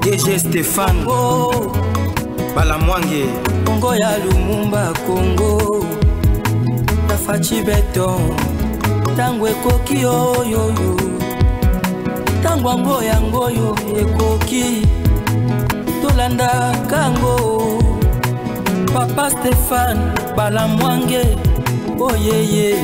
DG Stéphane Balamwange Congo ya Lumumba Congo Tafachi Beton Tango ekoki oyo Tango ango yango yo ekoki Tolanda kango Papa Stéphane Balamwange Oh yeah.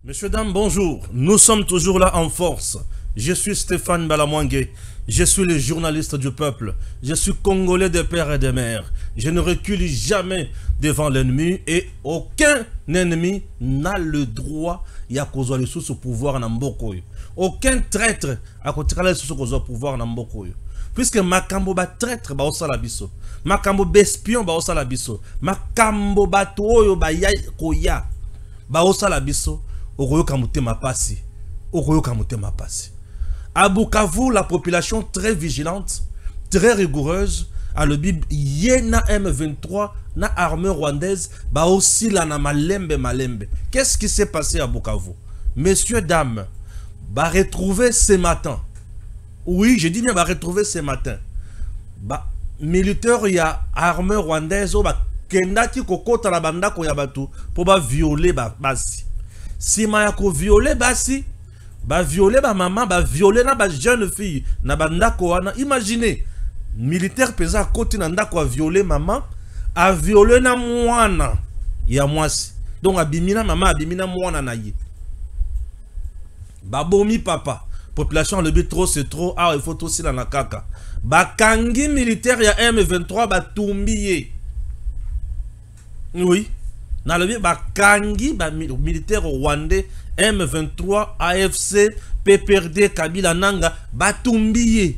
Messieurs, dames, bonjour. Nous sommes toujours là en force. Je suis Stéphane Balamwange. Je suis le journaliste du peuple. Je suis congolais de père et de mère. Je ne recule jamais devant l'ennemi et aucun ennemi n'a le droit ya kozwa le sous pouvoir na mboko. Aucun traître a kotikala le sous pouvoir na mboko. Puisque makambo ba traître ba osala biso. Makambo bespion ba osala biso. Makambo bato oyo ba ya koya ba osala biso. Okoyoka mutema pasi. Okoyoka mutema pasi. À Bukavu, la population très vigilante, très rigoureuse, à le bib yena M23 na armée rwandaise ba aussi la na malembe. Qu'est-ce qui s'est passé à Bukavu? Messieurs, dames, ba retrouver ce matin. Oui, je dis bien ba retrouver ce matin. Ba militaire ya armée rwandaise ba kendaki kokota la banda ko ya batu pour ba violer ba basi. Si ma ko violer basi, ba violer ba maman, ba violer na ba jeune fille na banda ko wana. Imaginez, militaire pesa côté na ndako a violer maman, a violer na mwana ya mwasi. Donc abimina maman, abimina mwana na ye. Ba bomi papa. Population le but trop c'est trop. Ah, il faut aussi la nakaka. Ba kangi militaire ya M23 ba tumbiye. Oui. Dans le ba kangi ba militaire rwandais M23 AFC PPRD Kabila Nanga batumbiye.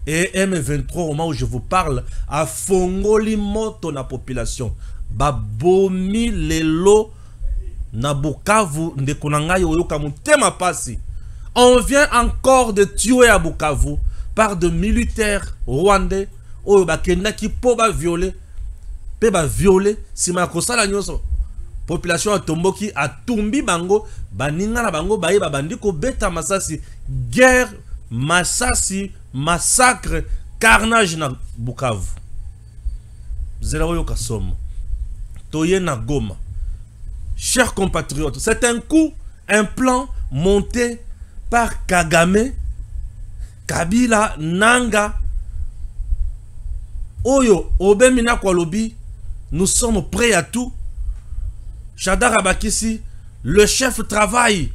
Et M23 au moment où je vous parle a fongoli moto na population. Ba bomi lelo na Bukavu ndekonanga oyoka mutema pasi. On vient encore de tuer à Bukavu par de militaires rwandais oyo bakenda ki po ba violer. Pe ba violer si ma kosala nyoso. Population a tomboki a tumbi bango baninga na bango baye babandi ko beta masasi, guerre, masasi, massacre, carnage na Bukavu. Zéro yo kasomo. Toye na Goma. Chers compatriotes, c'est un coup, un plan monté par Kagame, Kabila, Nanga, Oyo, Obemina Kwalobi. Nous sommes prêts à tout. Chadar Abakissi, le chef travaille.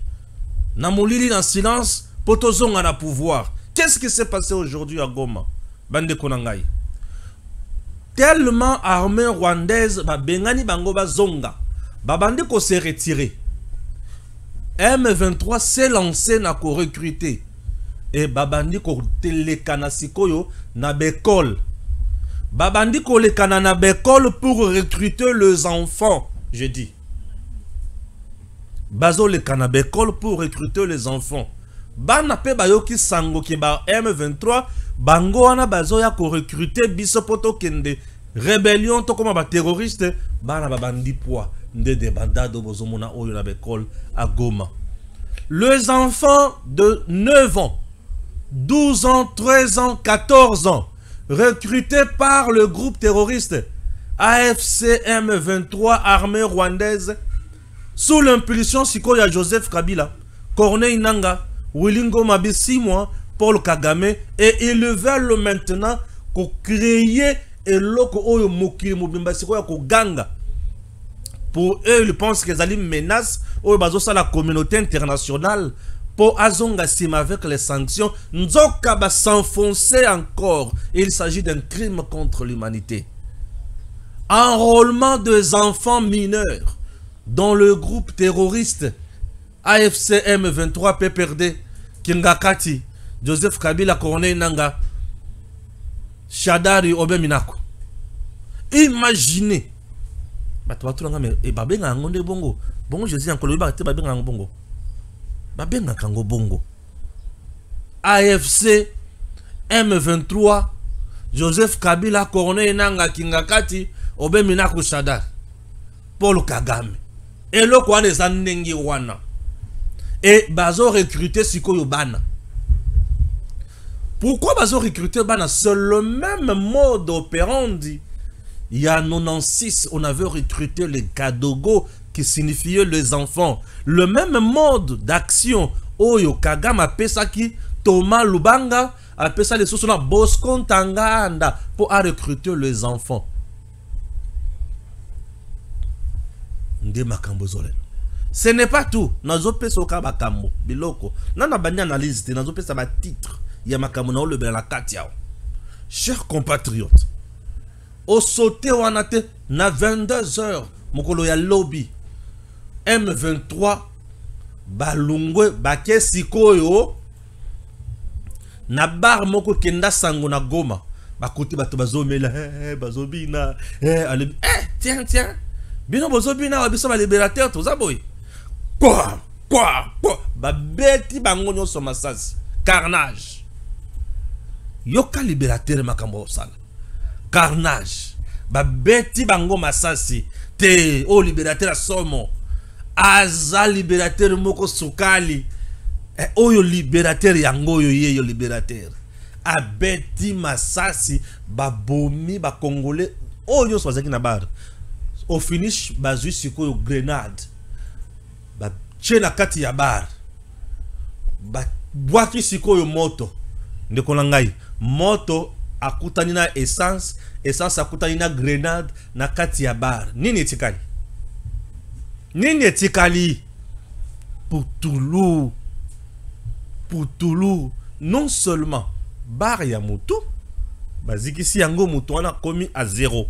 Namolili en silence, Potozong a la pouvoir. Qu'est-ce qui s'est passé aujourd'hui à Goma? Bande Konangai. Tellement armée rwandaise, Bengani Bangoba Zonga. Babandi ko s'est retiré. M23 s'est lancé na ko recruter. Et Babandi ko telekanasikoyo na bekol. Babandi ko le kanana bekol pour recruter les enfants. Je dis. Bazo le kanabekol pour recruter les enfants. Bana pe bayoki sango ki ba M23. Bango wana bazo ya ko recruter bisopoto kende. Rébellion to comme ba terroriste. Bana babandi poa. De bandado bozomona oyo na bekol à Goma. Les enfants de 9 ans, 12 ans, 13 ans, 14 ans, recrutés par le groupe terroriste AFC M23, armée rwandaise, sous l'impulsion Sikoya Joseph Kabila, Corneille Nanga, Wilingo Mabi 6 mois, Paul Kagame, et ils veulent maintenant créer un loko oyo mokili mobimba Sikoya ko ganga. Pour eux, ils pensent qu'ils allaient menacer la communauté internationale pour azonga sim avec les sanctions. Nzoka va s'enfoncer encore. Il s'agit d'un crime contre l'humanité. Enrôlement des enfants mineurs dans le groupe terroriste AFC M23 PPRD Kingakati, Joseph Kabila, Corneille Nanga, Shadari Obeminako. Imaginez. Et babenga ngonde bongo. Bongo je dis encore le babenga bongo. Babenga kango bongo. AFC M23 Joseph Kabila, Corneille Nanga, Kingakati, Obeminako Shadar, Paul Kagame. Et le quoi des anengi wana. Et bazo recruter sikoyo bana. Pourquoi bazo recruter bana? C'est le même mode opérandi. Il y a 96, on avait recruté les Kadogo qui signifiait les enfants. Le même mode d'action. Oyo Kagame Pesaki, Thomas Lubanga, appelle ça les sous sur Bosco Tanganda pour recruter les enfants. Ce n'est pas tout. Nazo pesa makambo biloko. Nana banya analyse te nazo pesa ba titre. Ya makambo na le la katiao. Chers compatriotes, au sauté wanate na 22h mokolo ya lobby. M23 balungwe bake sikoyo na bar moko kenda sango na Goma. Bakote bato bazomela bazobina tiens bino bozobina wabiso ba libérateur to zaboy. Quoi babeti bango nyonso masasi carnage. Yoka libérateur makambo sala carnage babeti bango masasi te o libérateur somo aza libérateur moko sukali oyo libérateur yango yo libérateur abeti masasi babomi ba congolais oyo swazaki na bar au finish bazui sikoyo grenade ba chena kati ya bar ba bwaki sikoyo moto ndeko na ngai moto akutani na essence akutani na grenade na kati ya bar. Nini etikali pour Toulouse non seulement bar ya mutu baziki si yango mutu wana komi à zéro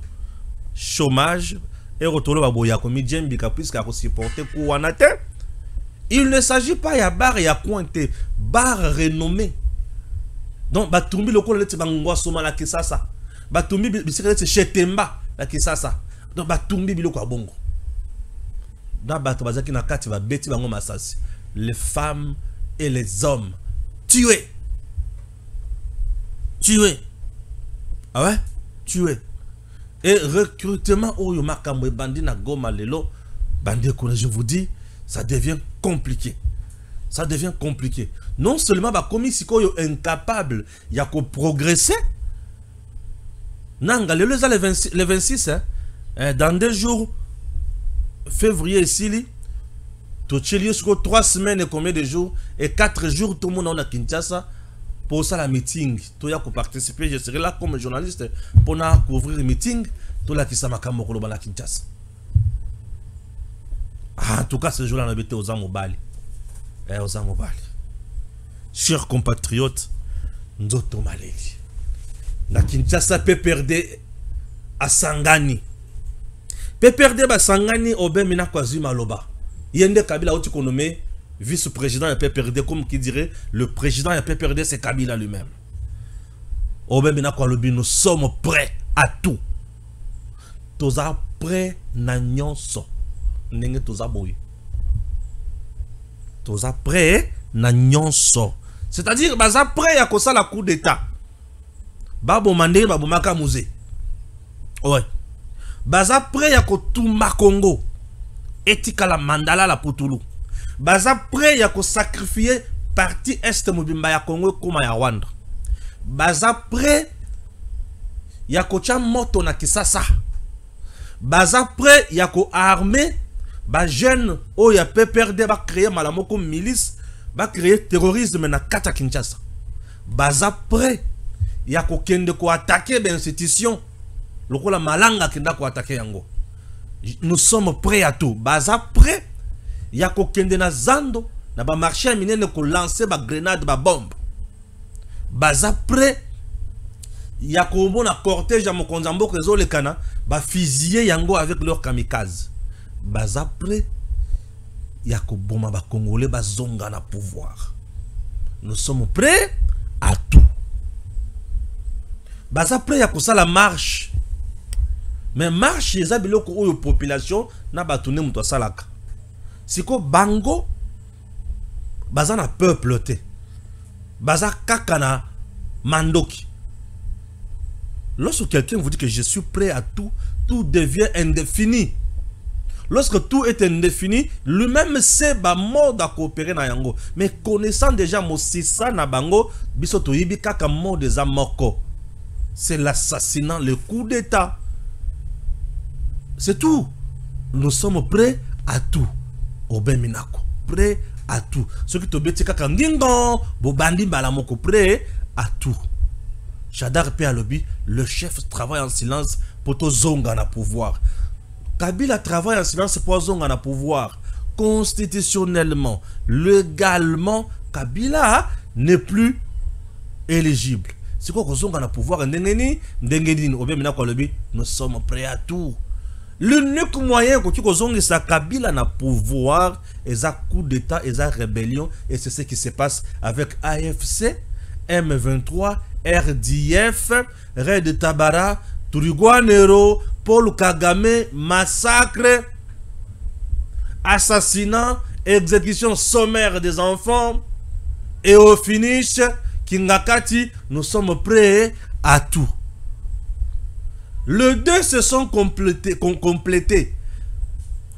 chômage et retourner baboya komi djembika puisque a supporter ko wana te. Il ne s'agit pas ya bar ya cointé bar renommé. Donc batumbi lokolo leti bangwa soma la kisasa batumbi bisikele se chetemba la kisasa donc batumbi biloko abongo na bato bazaki na kati ba beti bango masasi les femmes et les hommes tués ah ouais tués et recrutement oyo makambo bandi na Goma lelo bandi ko je vous dis ça devient compliqué. Ça devient compliqué. Non seulement ba komi sikoyo incapable ya ko progresser. Nanga le 26 hein, dans 2 jours février ici to cheli siko 3 semaines et combien de jours et 4 jours tout le monde on a Kinshasa pour ça la meeting to ya ko participer. Je serai là comme journaliste pour na couvrir le meeting to la kisama kama ko na Kinshasa. En tout cas ce jour-là on a été aux Amobali. Chers compatriotes, Nzoto Maleli. Na Kinshasa peut perdre à Sangani. Peut perdre à Sangani au Bemina Kwazi Maloba. Yende Kabila a été nommé vice-président et peut perdre comme qui dirait le président et peut perdre c'est Kabila lui-même. Au Bemina Kwalobi, nous sommes prêts à tout. Toza prêts na nyonso. Nenge toza boy. Toza prêt na nyonso. C'est-à-dire baza prêt à kosa la coup d'état. Babo mande babo maka musée. Ouais. Baza prêt à kotuma Congo. Etika la mandala la Putulu. Baza prêt à ko sacrifier partie est mobimba ya Congo comme ya Rwanda. Baza prêt ya ko cha moto na Kisasa. Baza prêt ya ko armer ba jeune o ya peut perdre ba créer malamoko milice ba créer terrorisme na kata Kinshasa. Baza prêt ya ko kende ko attaquer ben institution lokola malanga kenda ko attaquer yango. Nous sommes prêts à tout. Baza prêt ya ko kende na zando na ba marché minene ko lancer ba grenade ba bombe. Baza prêt ya ko bona cortège ya mokonzambo kezo le kana ba fusiller yango avec leur kamikaze. Baza prêt yako boma ba congolais ba zonga na pouvoir. Nous sommes prêts à tout. Baza prêt yako ça la marche. Mais marche eza biloko oyo population na batune muto salaka. Siko bango baza na peuple te. Baza kakana mandoki. Lorsque quelqu'un vous dit que je suis prêt à tout, tout devient indéfini. Lorsque tout est indéfini, lui-même sait ba mode à coopérer na yango. Mais connaissant déjà Mosisa na bango, biso to yibi kaka mode za moko. C'est l'assassinat, le coup d'état. C'est tout. Nous sommes prêts à tout. Obeminako. Prêts à tout. Ce qui te beti kaka ngingon, bobandi balamoko prêt à tout. Chadar P. Alobi, le chef travaille en silence pour to zonga na pouvoir. Kabila travaille en silence pour zonga na pouvoir. Constitutionnellement, légalement, Kabila n'est plus éligible. C'est quoi que zonga na pouvoir? Nous sommes prêts à tout. L'unique moyen que tu zonga sa Kabila na pouvoir, est un coup d'état, est une rébellion, et c'est ce qui se passe avec AFC, M23, RDF, Red Tabara, Turiguanero, Paul Kagame, massacre, assassinat, exécution sommaire des enfants, et au finish, Kingakati, nous sommes prêts à tout. Les deux se sont complétés.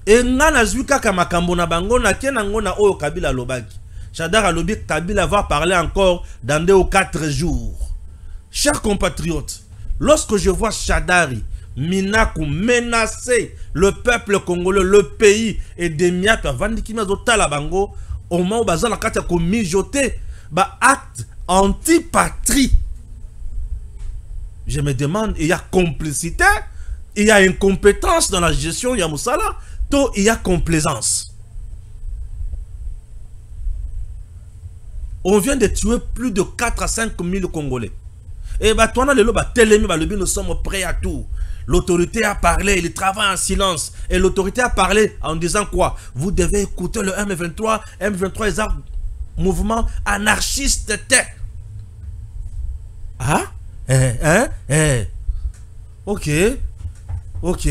Et Nana Zuka Kamakambona Bango na Kenangona Oyo Kabila Lobaki. Chadar Alobi Kabila va parler encore dans 2 ou 4 jours. Chers compatriotes, lorsque je vois Chadari, Minaku menacer le peuple congolais, le pays et des miates, Vandikima Talabango, au moment où Bazan Akata ko mijoté, ba acte anti-patrie. Je me demande, il y a complicité, il y a incompétence dans la gestion, il y a Moussala, il y a complaisance. On vient de tuer plus de 4 à 5 000 Congolais. Et bah, toi, nous sommes prêts à tout. L'autorité a parlé, il travaille en silence. Et l'autorité a parlé en disant quoi? Vous devez écouter le M23. M23 est un mouvement anarchiste. Ah? Ok. Ok.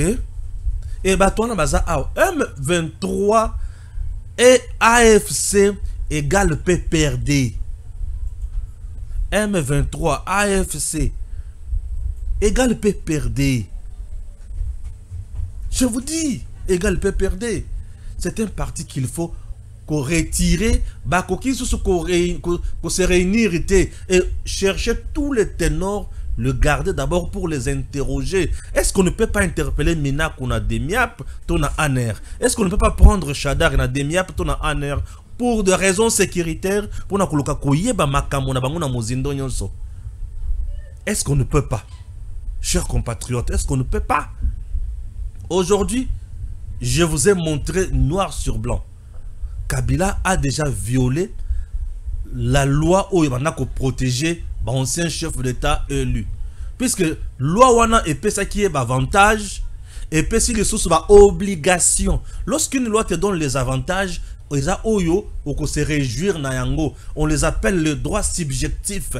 Et bah, toi, M23 et AFC égale PPRD. M23, AFC égale PPRD. Je vous dis, égale PPRD. C'est un parti qu'il faut retirer, se réunir et chercher tous les ténors, le garder d'abord pour les interroger. Est-ce qu'on ne peut pas interpeller Mina qu'on a des miap, ton a aner? Est-ce qu'on ne peut pas prendre Chadar et a des miap, ton a aner? Pour des raisons sécuritaires, est-ce qu'on ne peut pas? Chers compatriotes, est-ce qu'on ne peut pas? Aujourd'hui, je vous ai montré noir sur blanc. Kabila a déjà violé la loi où il a protégé l'ancien chef d'État élu. Puisque la loi wana et ça qui est avantage, et puis si les sources sont obligation. Lorsqu'une loi te donne les avantages, on se réjouir na yango. On les appelle le droit subjectif.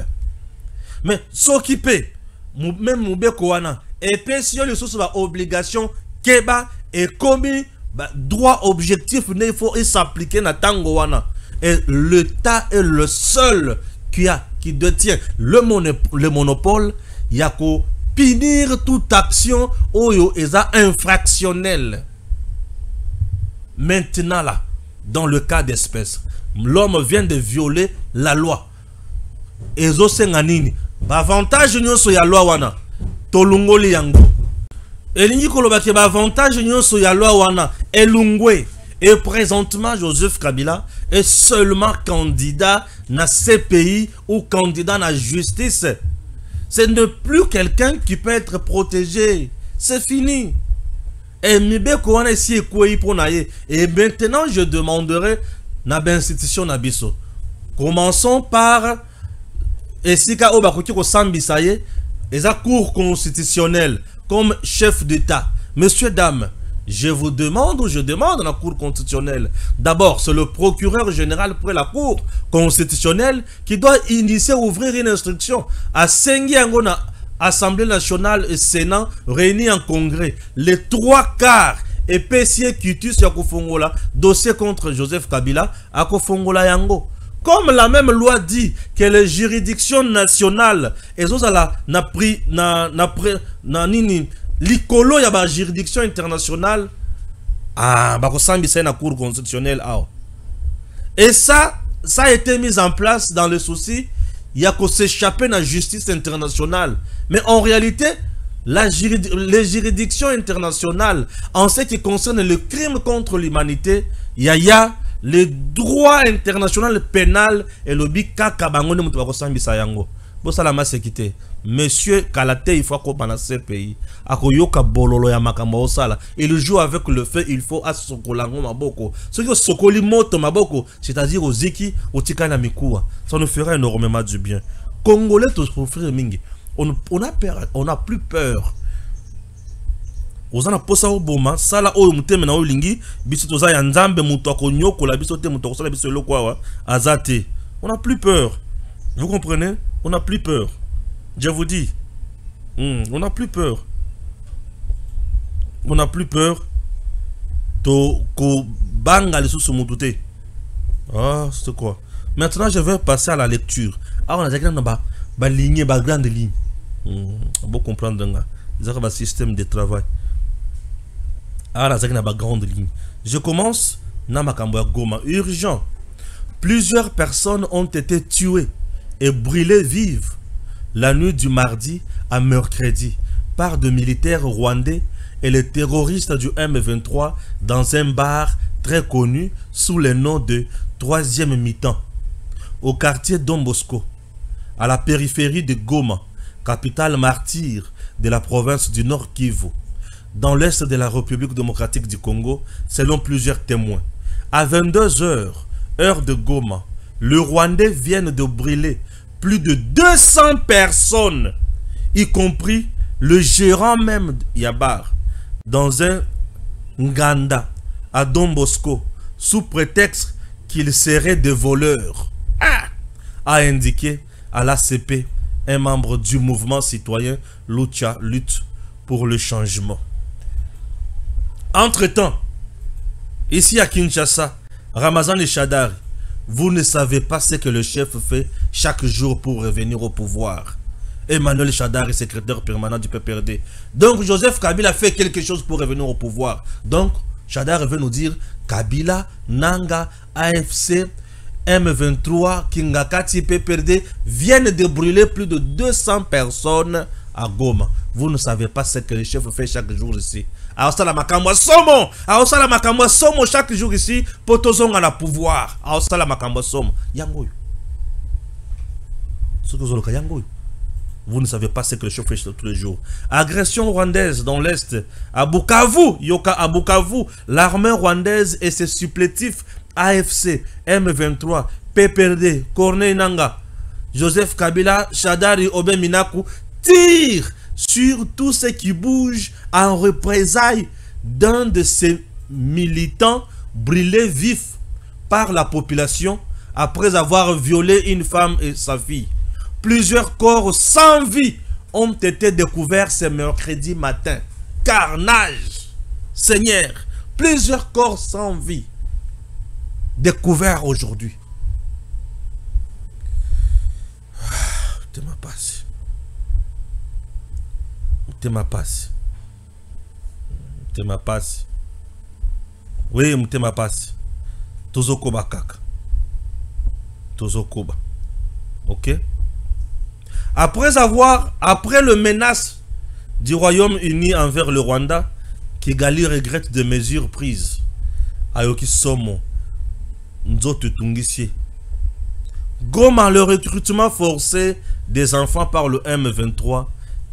Mais s'occuper, même moubeko wana, et puis si les sources sont obligation, keba et commis droit objectif, il faut s'appliquer na tango wana. Et l'État est le seul qui détient le monopole. Il y a qu'à punir toute action oyo eza infractionnelle. Maintenant là, dans le cas d'espèce, l'homme vient de violer la loi. Ezo senganini, avantage nyonso ya loi wana, tolungoli yango. Elingi kolobaki avantage nyonso ya loi wana, elungwe. Et présentement, Joseph Kabila est seulement candidat dans ces pays ou candidat dans la justice. Ce n'est plus quelqu'un qui peut être protégé. C'est fini. Et maintenant, je demanderai na institution nabiso. Commençons par Esika Obakuti ko Sambisaye, et la Cour constitutionnelle comme chef d'État. Messieurs, dames, je vous demande, ou je demande à la Cour constitutionnelle, d'abord, c'est le procureur général pour la Cour constitutionnelle qui doit initier, ouvrir une instruction à Sengi Angona, Assemblée nationale et Sénat réunis en congrès. Les 3/4 et PCA Kitus Yakofongola, dossier contre Joseph Kabila à Kofongola Yango. Comme la même loi dit que les juridictions nationales, et ça n'a pris, l'icolo y a la juridiction internationale, Ah, bakosambi c'est une cour constitutionnelle. Et ça a été mis en place dans le souci, il y a qu'on s'échapper dans la justice internationale. Mais en réalité, les juridictions internationales, en ce qui concerne le crime contre l'humanité, il y a le droit international pénal et le bikaka bangone mutu bakosambi sayango. Bon ça la masse quitté. Monsieur Kalate, il faut qu'on dans ce pays. Akoyoka bololo ya makambo osala. Il joue avec le feu, il faut asokolango maboko. Ce qui sokoli moto maboko, c'est-à-dire aux ziki, au tikana mikua. Ça nous fera énormément du bien. Congolais tous pour frère mingi. On a peur, on n'a plus peur. Ozana posa oboma, sala oyo muteme na olingi, biso toza ya nzambe muto akonyoko la biso te muto kosala biso lokwa azate. On n'a plus peur. Vous comprenez? On n'a plus peur. Je vous dis. On n'a plus peur. On n'a plus peur. To ko banga les sous mutute. Ah, c'est quoi? Maintenant, je vais passer à la lecture. Ah, on a déjà ba ligne, ba grande ligne. On peut comprendre nga. C'est un système de travail. Ah, on a déjà ba grande ligne. Je commence. Namakambo Goma. Urgent. Plusieurs personnes ont été tuées et brûlées vives la nuit du mardi à mercredi par de militaires rwandais et les terroristes du M23 dans un bar très connu sous le nom de 3e mi-temps au quartier Don Bosco, à la périphérie de Goma, capitale martyre de la province du Nord Kivu, dans l'est de la République démocratique du Congo, selon plusieurs témoins. À 22 h, heure de Goma, le Rwandais vient de brûler plus de 200 personnes, y compris le gérant même Yabar, dans un Nganda à Don Bosco, sous prétexte qu'ils seraient des voleurs, a indiqué à l'ACP, un membre du mouvement citoyen Lucha Lutte pour le changement. Entre-temps, ici à Kinshasa, Ramazan et Shadari, vous ne savez pas ce que le chef fait chaque jour pour revenir au pouvoir. Emmanuel Shadari, secrétaire permanent du PPRD. Donc Joseph Kabila fait quelque chose pour revenir au pouvoir. Donc Shadari veut nous dire Kabila, Nanga, AFC, M23, Kingakati, PPRD viennent de brûler plus de 200 personnes à Goma. Vous ne savez pas ce que le chef fait chaque jour ici. Alors ça la makambo somo. Alors ça la makambo somo chaque jour ici pour tozonga à la pouvoir. Alors ça la makambo somo. Yangoyo. Ce que vous yangoyo. Vous ne savez pas ce que le chef fait tous les jours. Agression rwandaise dans l'Est. À Bukavu, Yoka à Bukavu, l'armée rwandaise et ses supplétifs AFC, M23, PPRD, Corneille Nanga, Joseph Kabila, Shadari, Obe Minaku tirent sur tout ce qui bouge en représailles d'un de ces militants brûlés vifs par la population après avoir violé une femme et sa fille. Plusieurs corps sans vie ont été découverts ce mercredi matin. Carnage! Seigneur, plusieurs corps sans vie découverts aujourd'hui. Tema passe. Tema passe. Tema passe. Oui, Mutema passe. Tozokoba kaka. Tozokoba. Ok? Après le menace du Royaume-Uni envers le Rwanda, Kigali regrette des mesures prises. Ayoki Somo, Nzoto Tungisie. Goma, le recrutement forcé des enfants par le M23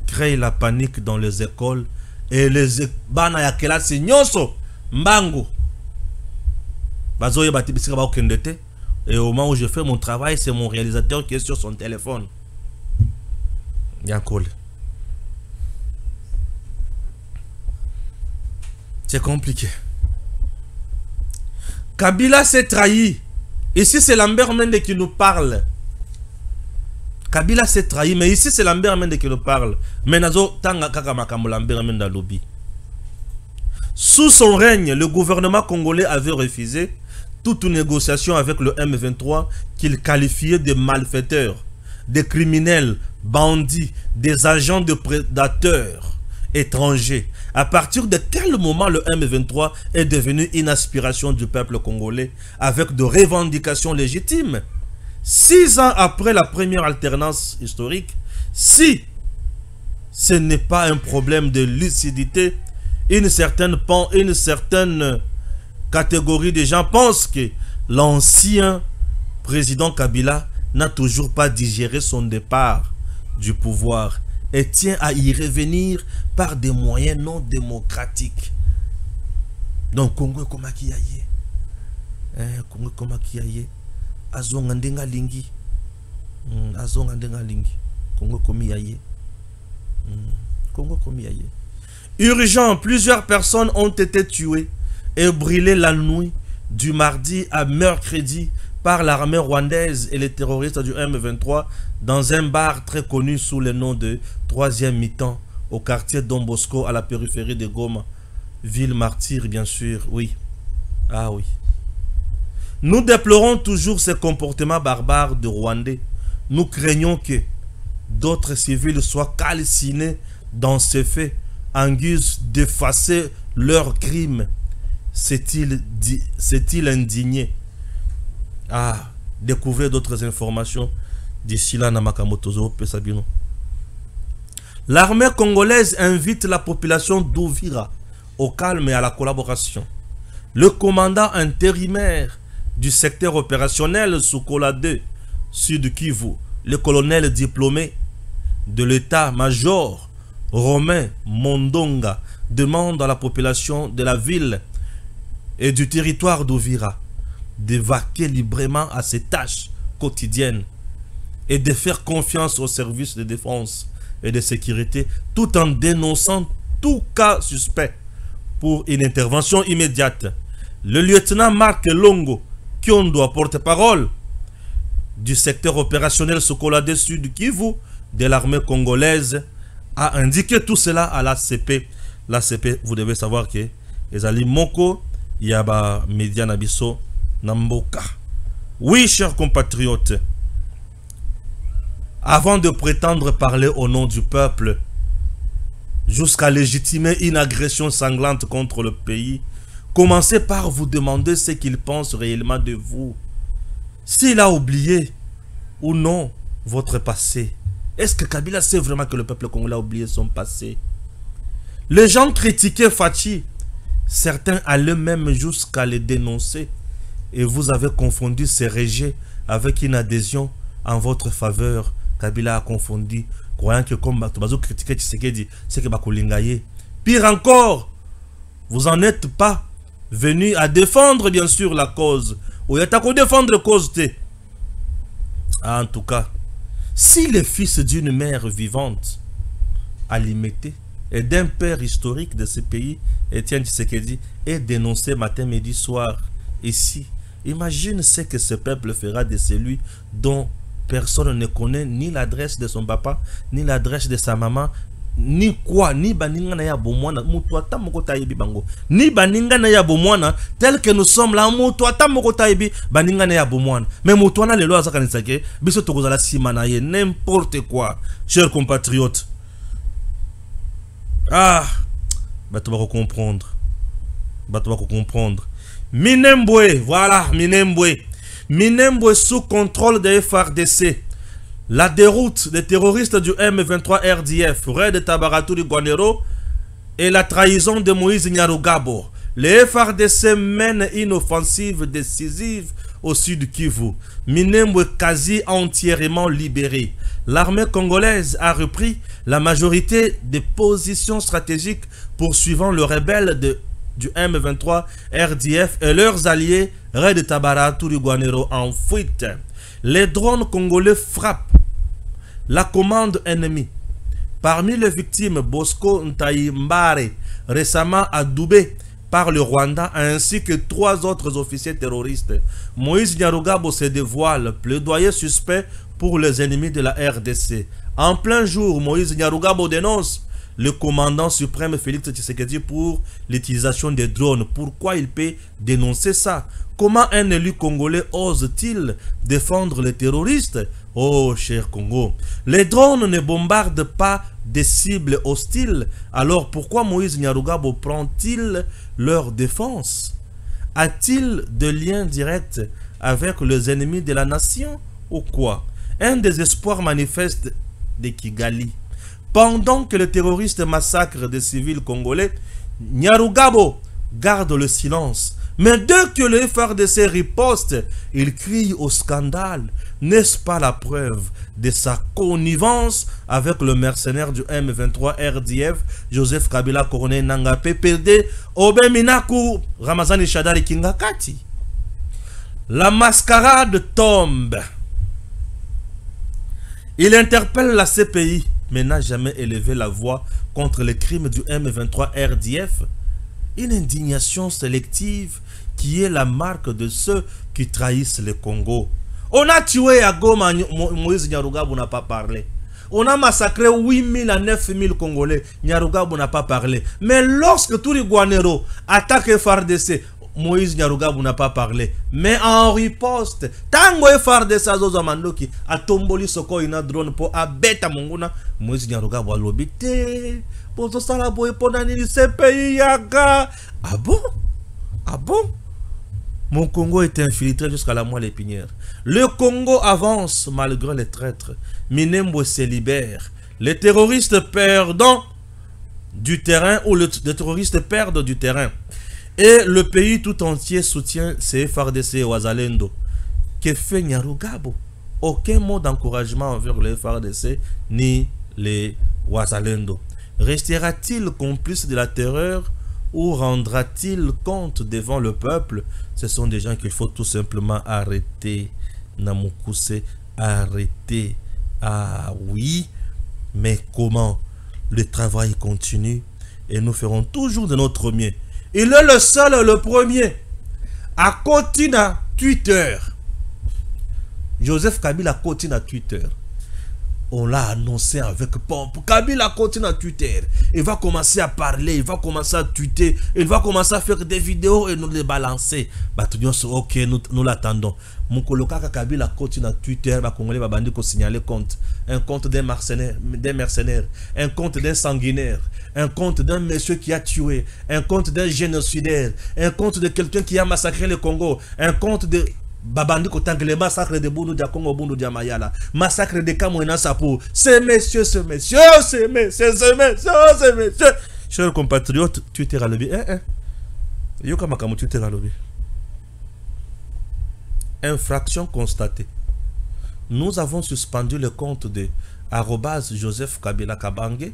crée la panique dans les écoles et les bana ya kelasi nyoso mbango. Bazoye batibisika ba okendete. Et au moment où je fais mon travail, c'est mon réalisateur qui est sur son téléphone. C'est compliqué. Kabila s'est trahi. Ici, c'est Lambert Mende qui nous parle. Kabila s'est trahi, mais ici, c'est Lambert Mende qui nous parle. Menazo tanga kaka makambo Lambert Mende lobby. Sous son règne, le gouvernement congolais avait refusé toute négociation avec le M23 qu'il qualifiait de malfaiteurs, des criminels, bandits, des agents de prédateurs étranger. À partir de quel moment le M23 est devenu une aspiration du peuple congolais avec de revendications légitimes? 6 ans après la première alternance historique, si ce n'est pas un problème de lucidité, une certaine catégorie de gens pensent que l'ancien président Kabila n'a toujours pas digéré son départ du pouvoir et tient à y revenir par des moyens non démocratiques. Donc Congo comme qui aille, Congo comme qui aille, azonga ndenga lingi, azonga ndenga lingi, Congo comme aille, Congo comme aille. Urgent, plusieurs personnes ont été tuées et brûlées la nuit du mardi à mercredi par l'armée rwandaise et les terroristes du M23 dans un bar très connu sous le nom de 3e mi-temps au quartier Don Bosco à la périphérie de Goma. Ville martyre, bien sûr, oui. Ah oui. Nous déplorons toujours ces comportements barbares de Rwandais. Nous craignons que d'autres civils soient calcinés dans ces faits en guise d'effacer leurs crimes. C'est-il indigné? Ah, découvrez d'autres informations d'ici là, Namakamotozo, Pesabino. L'armée congolaise invite la population d'Uvira au calme et à la collaboration. Le commandant intérimaire du secteur opérationnel Sukola 2, Sud Kivu, le colonel diplômé de l'état-major Romain Mondonga, demande à la population de la ville et du territoire d'Uvira de vaquer librement à ses tâches quotidiennes et de faire confiance aux services de défense et de sécurité tout en dénonçant tout cas suspect pour une intervention immédiate. Le lieutenant Marc Longo Kiondo, porte-parole du secteur opérationnel Sokolade Sud Kivu de l'armée congolaise, a indiqué tout cela à l'ACP. L'ACP, vous devez savoir que Ezali Moko Yaba Média Nabiso Namboka. Oui, chers compatriotes, avant de prétendre parler au nom du peuple, jusqu'à légitimer une agression sanglante contre le pays, commencez par vous demander ce qu'il pense réellement de vous. S'il a oublié ou non votre passé. Est-ce que Kabila sait vraiment que le peuple congolais a oublié son passé? Les gens critiquaient Fachi. Certains allaient même jusqu'à les dénoncer. Et vous avez confondu ces rejets avec une adhésion en votre faveur. Kabila a confondu, croyant que comme Tobazo critiquait Tshisekedi, c'est que Bakolingaye. Pire encore, vous n'en êtes pas venu à défendre bien sûr la cause. Ou à défendre la cause. En tout cas, si le fils d'une mère vivante, alimentée, et d'un père historique de ce pays, Étienne Tshisekedi, est dénoncé matin, midi, soir, ici, imagine ce que ce peuple fera de celui dont personne ne connaît ni l'adresse de son papa, ni l'adresse de sa maman, ni quoi, ni baninga na ya bomwana, mutuata mokota yebi bango, ni baninga na ya bomwana, tel que nous sommes là, mutuata mokota yebi, baninga na ya bomwana. Mais mutuana le loa zakanisake, biso tokozala simanaye, n'importe quoi, chers compatriotes. Ah, bato bako comprendre. Bato bako comprendre. Minembwe, voilà, Minembwe. Minembwe sous contrôle des FARDC. La déroute des terroristes du M23 RDF, Red Tabaratou du Guanero et la trahison de Moïse Nyarugabo. Les FARDC mènent une offensive décisive au sud Kivu. Minembwe quasi entièrement libéré. L'armée congolaise a repris la majorité des positions stratégiques poursuivant le rebelle du M23 RDF et leurs alliés Red Tabaratou du Guanero en fuite. Les drones congolais frappent la commande ennemie. Parmi les victimes, Bosco Ntaimbare, récemment adoubé par le Rwanda, ainsi que 3 autres officiers terroristes. Moïse Nyarugabo se dévoile, plaidoyer suspect pour les ennemis de la RDC. En plein jour, Moïse Nyarugabo dénonce le commandant suprême Félix Tshisekedi pour l'utilisation des drones. Pourquoi il peut dénoncer ça? Comment un élu congolais ose-t-il défendre les terroristes Oh, cher Congo, les drones ne bombardent pas des cibles hostiles. Alors pourquoi Moïse Nyarugabo prend-il leur défense? A-t-il de liens directs avec les ennemis de la nation ou quoi? Un désespoir manifeste de Kigali. Pendant que les terroristes massacrent des civils congolais, Nyarugabo garde le silence. Mais dès que le FARDC riposte, il crie au scandale. N'est-ce pas la preuve de sa connivence avec le mercenaire du M23 RDF, Joseph Kabila Corneille Nangaa PPRD, Obe Minaku, Ramazani Shadari Kingakati? La mascarade tombe. Il interpelle la CPI, mais n'a jamais élevé la voix contre les crimes du M23 RDF. Une indignation sélective qui est la marque de ceux qui trahissent le Congo. On a tué à Goma, Moïse Nyarugabo n'a pas parlé. On a massacré 8000 à 9000 Congolais, Nyarugabo n'a pas parlé. Mais lorsque tous les Guanero attaquent FARDC, Moïse Nyarugabo n'a pas parlé. Mais en riposte, tango FARDC azozamandoki atomboli soko ina drone po abeta monguna, Moïse Nyarugabo alobite. Pour ça la boye ponani CPI yaga. Ah bon? Ah bon? Mon Congo est infiltré jusqu'à la moelle épinière. Le Congo avance malgré les traîtres. Minembwe se libère. Les terroristes perdant du terrain ou les terroristes perdent du terrain. Et le pays tout entier soutient ces FARDC et Wazalendo. Que fait Nyarugabo? Aucun mot d'encouragement envers les FARDC ni les Wazalendo. Restera-t-il complice de la terreur ou rendra-t-il compte devant le peuple? Ce sont des gens qu'il faut tout simplement arrêter. Namukuse, arrêter. Ah oui, mais comment? Le travail continue et nous ferons toujours de notre mieux. Il est le seul, le premier à continuer à Twitter. Joseph Kabila continue à Twitter. On l'a annoncé avec pompe. Kabila continue à Twitter. Il va commencer à parler, il va commencer à tweeter, il va commencer à faire des vidéos et nous les balancer. Ok, nous l'attendons. Mon coloca Kabila continue à Twitter. Congolais va bandir qu'on signale compte. Un compte d'un mercenaire, un compte d'un sanguinaire, un compte d'un monsieur qui a tué, un compte d'un génocidaire, un compte de quelqu'un qui a massacré le Congo, un compte de Babandi Kotangle, massacre de Boundou dia Congo, Boundou dia Mayala, massacre de Kamouena Sapo. Ces messieurs, chers compatriotes, Twitter à lobby. Twitter à lobby. Infraction constatée. Nous avons suspendu le compte de @Joseph Kabila Kabange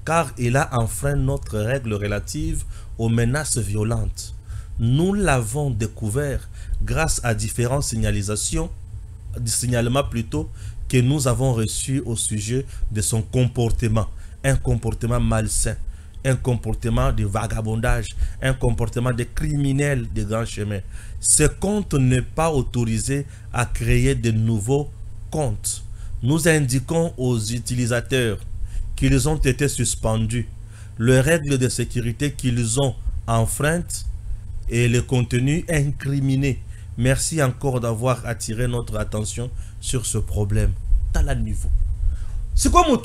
car il a enfreint notre règle relative aux menaces violentes. Nous l'avons découvert grâce à différentes signalements plutôt que nous avons reçus au sujet de son comportement. Un comportement malsain, un comportement de vagabondage, un comportement de criminel de grand chemin. Ce compte n'est pas autorisé à créer de nouveaux comptes. Nous indiquons aux utilisateurs qu'ils ont été suspendus, les règles de sécurité qu'ils ont enfreintes et le contenu incriminé. Merci encore d'avoir attiré notre attention sur ce problème. T'as le niveau. C'est comme au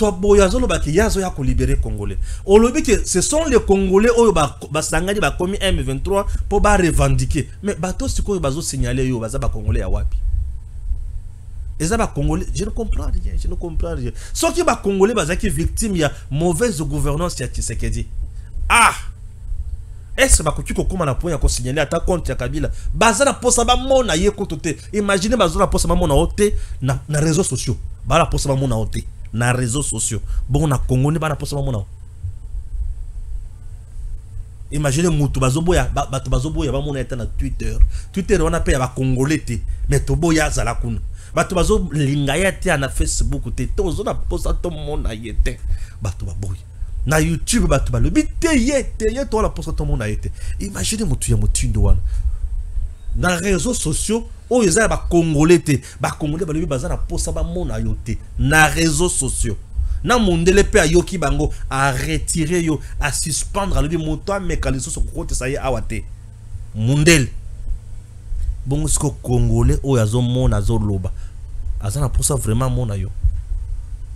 libérer Congolais. Au lobby que ce sont les Congolais qui ont commis M23 pour revendiquer. Mais bateau c'est quoi ils signaler yo baza ba Congolais à wapi. Et ça ba Congolais, je ne comprends rien, je ne comprends rien. Ceux qui ba Congolais baza qui victime ya mauvaise gouvernance ya Tshisekedi. Ah! Est-ce que tu comment na point ya signaler ata compte ya Kabila baza na posa ba mona ye kotote. Imaginez baza na posa ba mona ote na réseaux sociaux. Ba la posa ba mona ote na réseaux sociaux. Bon na Congo ne ba na posa ba mona. Imaginez mutu bazoboya bato bazoboya ba mona eta na Twitter. Twitter on appelle ba Congolais te mais to boya zala kuna. Bato bazo lingaya te na Facebook te tozo na posa to mona yete. Bato baboya. Na YouTube bato ba lobi teye to la posa to mona yete. Imaginez mutu ya mutindo wana. Na réseaux sociaux o yeza ba Congolais te ba Congolais ba lobi baza na posa ba mona yote na réseaux sociaux. Na mondele pe ayoki bango a retirer yo a suspendre lobi moto a mécanisme so côté ça y awate. Mondele. Bon ce Congolais o yazo mona zo loba. azana pour ça vraiment mona yo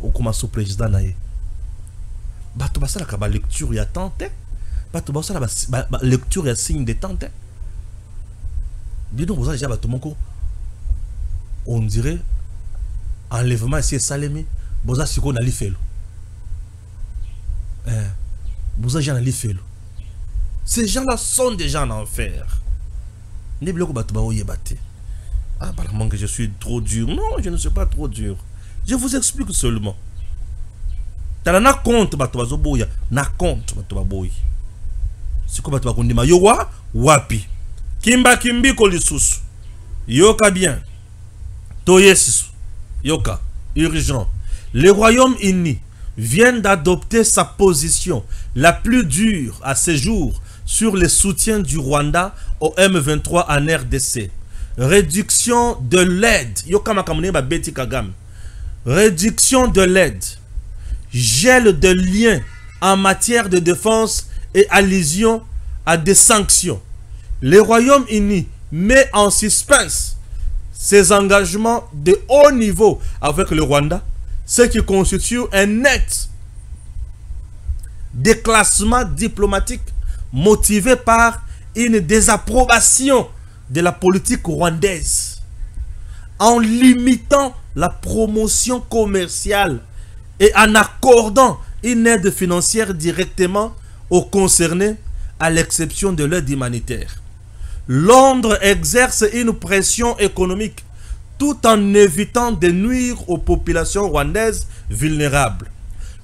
okoma sous président na ye bato basala ka ba lecture ya tante bato basala ba lecture ya signe de tante dis donc vous avez déjà bato moko on dirait enlèvement ici salemi boza siko na lifelo boza gens na lifelo. Ces gens-là sont déjà en enfer. Ni bloko bato ba oyebate. Ah, par que je suis trop dur. Non, je ne suis pas trop dur. Je vous explique seulement. T'as na compte bato bazo boya, na compte bato ba boy. C'est quoi bato ba kondima yo wa wapi. Kimba kimbi ko lisusu. Yoka bien. Toyesu. Yoka urgent. Le Royaume-Uni vient d'adopter sa position la plus dure à ce jour sur le soutien du Rwanda au M23 en RDC. Réduction de l'aide. Réduction de l'aide. Gel de liens en matière de défense et allusion à des sanctions. Le Royaume-Uni met en suspense ses engagements de haut niveau avec le Rwanda, ce qui constitue un net déclassement diplomatique motivé par une désapprobation de la politique rwandaise, en limitant la promotion commerciale et en accordant une aide financière directement aux concernés, à l'exception de l'aide humanitaire. Londres exerce une pression économique tout en évitant de nuire aux populations rwandaises vulnérables.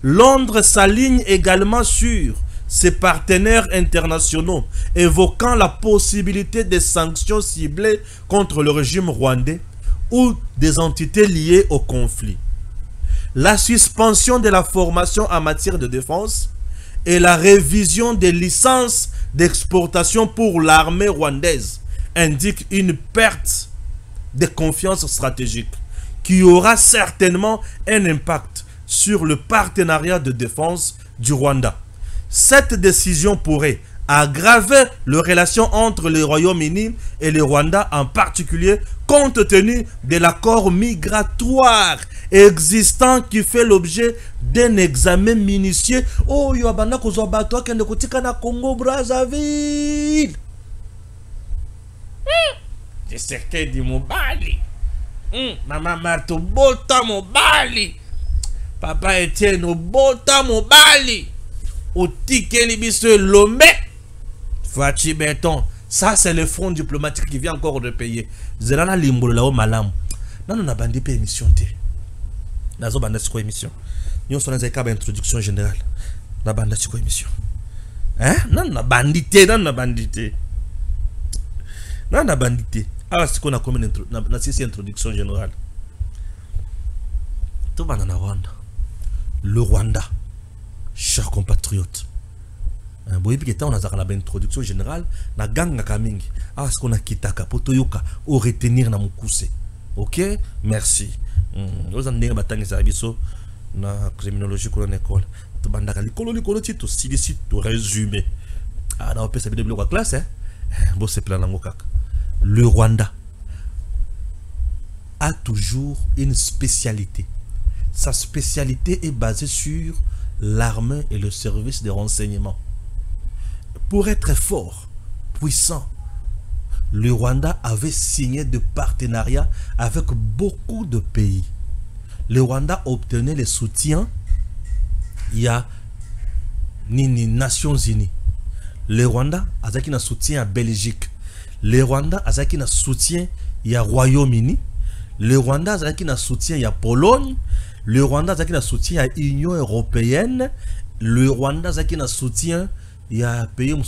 Londres s'aligne également sur ses partenaires internationaux, évoquant la possibilité de sanctions ciblées contre le régime rwandais ou des entités liées au conflit. La suspension de la formation en matière de défense et la révision des licences d'exportation pour l'armée rwandaise indiquent une perte de confiance stratégique qui aura certainement un impact sur le partenariat de défense du Rwanda. Cette décision pourrait aggraver les relations entre le Royaume-Uni et le Rwanda, en particulier compte tenu de l'accord migratoire existant qui fait l'objet d'un examen minutieux. Oh, yo abana kozwa bato akende kotika na Congo Brazzaville. Je sais di mobali. Maman Marto bota mobali. Papa Etienne bota mobali. Otikeli biso lombe. Fachi Béton. Ça c'est le front diplomatique qui vient encore de payer. Zelana limbolo la o malam. Non on a bandé pe émission té. Nazo banda siko émission. Nyon sona za kaba introduction générale. Na banda siko émission. Hein? Non na bandité, non na bandité. Non na bandité. Ah siko na comme na sisi introduction générale. Tout banda na Rwanda. Le Rwanda. Chers compatriotes. Boye on a une introduction générale na ganga kamingi. Ah ce qu'on a kitaka potoyoka ou retenir na mukuse. OK? Merci. Nous en avons batangé ça biso na criminologie ko na école. To bandaka likolo tito silisi to résumé. Ah na opesa bi de bloc classe hein. Bon c'est plan nango kaka. Le Rwanda a toujours une spécialité. Sa spécialité est basée sur l'armée et le service de renseignement. Pour être fort, puissant, le Rwanda avait signé des partenariats avec beaucoup de pays. Le Rwanda obtenait le soutien, il y a les Nations Unies. Le Rwanda a un soutien à Belgique. Le Rwanda a un soutien il Royaume-Uni. Le Rwanda a un soutien il Pologne. Le Rwanda a un soutien à l'Union européenne. Le Rwanda a un soutien il y a pays en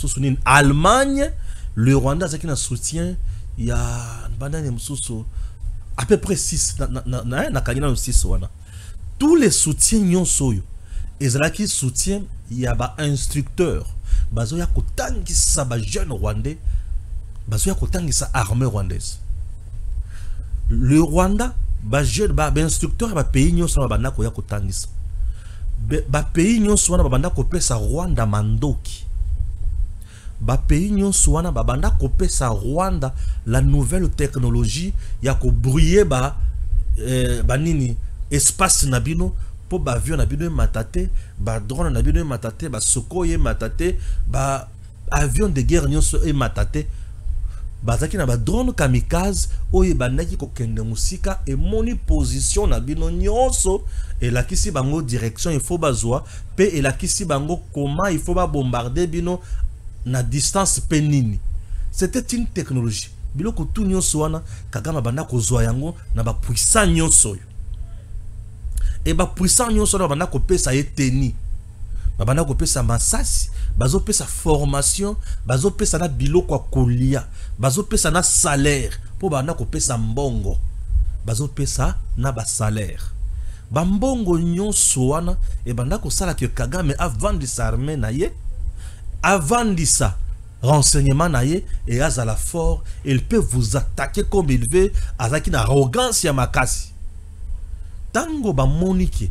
Allemagne. Le Rwanda a un soutien il y a à peu près 6 tous les soutiens n'y sont et qui soutien il y a un instructeur bazo ya kotangi sa ba jeune rwandais bazo ya kotangi sa armée rwandaise. Le Rwanda ba jeune ba instructeur ba pays n'y sont ba ndako ya kotangi sa ba pays n'y sont ba ndako pesa Rwanda mandoki. Ba pays nyonso wana babanda kopesa Rwanda la nouvelle technologie ya ko brouiller ba banini espace nabino po ba avion nabino matate ba drone nabino matate ba sokoye matate ba avion de guerre nyonso e matate bazaki na ba drone kamikaze oye bandaki ko kende musika e moni position nabino nyonso et la kisi bango direction il faut bazwa pe et la kisi bango comment il faut ba bombarder bino na distance penini. C'était une technologie biloko tout nyonso wana Kagame banda ko zwa yango na ba puissant nyonso et ba puissant nyonso na banda ko pesa eteni banda ko pesa masasi bazo pesa formation bazo pesa na biloko kolia bazo pesa na salaire po banda ko pesa mbongo bazo pesa na ba salaire ba mbongo nyonso wana e banda ko sala que Kagame avant de s'armer na ye avant de ça renseignement naie et azala fort, il peut vous attaquer comme il veut avec une arrogance ya makasi. Tango ba monike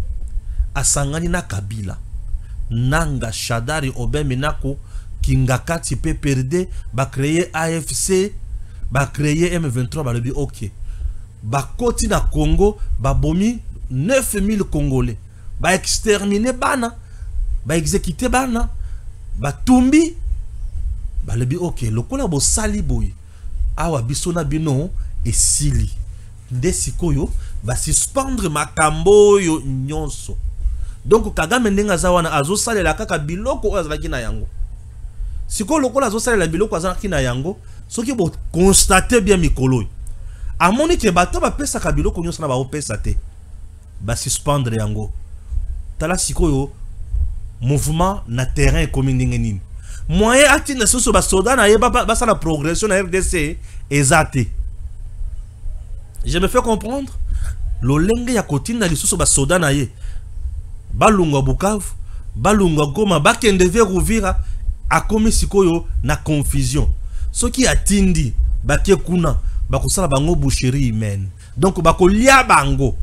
asangani na Kabila nanga Shadari Obeminako Kingakati peut perdre ba créer AFC ba créer M23 ba lebi OK ba koti na Congo ba bomi 9000 Congolais ba exterminer bana ba exécuter bana ba tumbi balebi ok lokola bo sali boy awa bisona bino esili nde sikoyo ba suspendre makambo yo nyonso. Donc Kagame ndenga za wana azo salela kaka biloko azalaki na yango sikoyo lokola azo salela biloko azalaki na yango soki bo constater bien mikolo amoni ke bato ba pesa ka biloko nyonso na ba opesa te ba suspendre yango tala sikoyo mouvement na terrain comme nini moyen atina soso ba soda na yeba ba sa la progression na RDC ezate. Je me fais comprendre lolenge ya kotina lisusu ba soda na ye balungwa Bukavu balungwa Goma bakende vers Uvira akomi sikoyo na confusion soki atindi bakie kuna bakosala bango boucherie humaine donc bakolia bango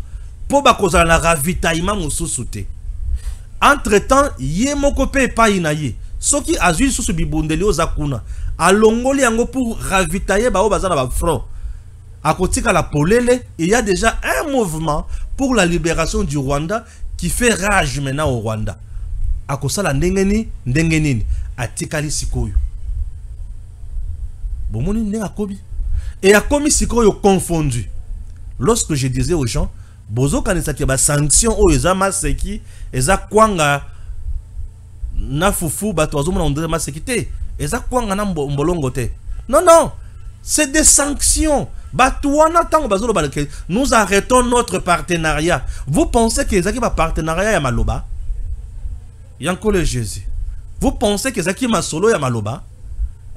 po bakozala na ravitaillement mosusu te. Entre temps ye moko pe pa inaye soki azui susu bibundeli ozakuna alongoli yango pour ravitailler bao bazana ba front akotika la polele. Il y a déjà un mouvement pour la libération du Rwanda qui fait rage maintenant au Rwanda akosala ndengeni atikali sikoyo bomoni ndenga kobi et akomi sikoyo confondu. Lorsque je disais aux gens bozo kanisa ki ba sanction o eza maseki eza kwanga na fufu bato azomona ondre masekite eza kwanga na mbolongo te. Non, c'est des sanctions. Batouana tango bazolo balake nous arrêtons notre partenariat. Vous pensez que ezaki ba partenariat ya maloba? Yankole Jésus. Vous pensez que ezaki masolo ya maloba?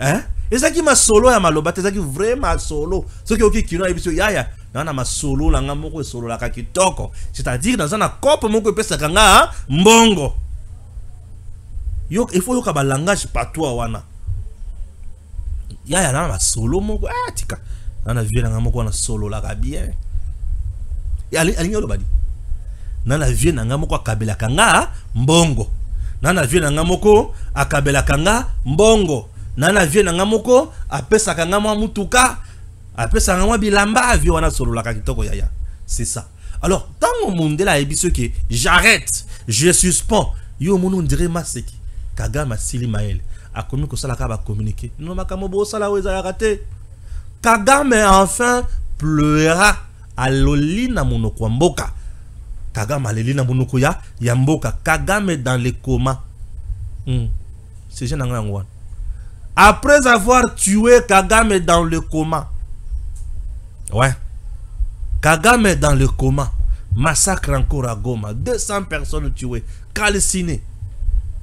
Hein? Ezaki masolo ya maloba, ezaki vraiment solo. Ce qui oki kino ebiso yaya na masolo la ngamoko solo la kakitoko. C'est-à-dire dans un cope moko pesa kanga mbongo. Yo il faut yoka ba langage patois wana. Yaya na masolo moko tika. Nana vie na moko na solo la bien. Alinyo lo badi. Nana vie na moko akabela kanga mbongo. Nana vie na moko akabela kanga mbongo. Nana vie na moko apesa kanga mutuka. Apesa kanga bilamba avi wana solo la kitoko yaya. C'est ça. Alors tant au monde là ebiso que j'arrête, je suspends. Yo mono dirait maseki. Kagame Sili Maël a commis que ça la ba communiquer. Non makamobo sala weza raté. Kagame enfin pleura à l'olina monoko mboka. Kagame alelina monoko ya mboka. Kagame dans le coma. C'est jeune ngwa. Après avoir tué Kagame dans le coma. Ouais. Kagame dans le coma. Massacre encore à Goma. 200 personnes tuées. Calcinées.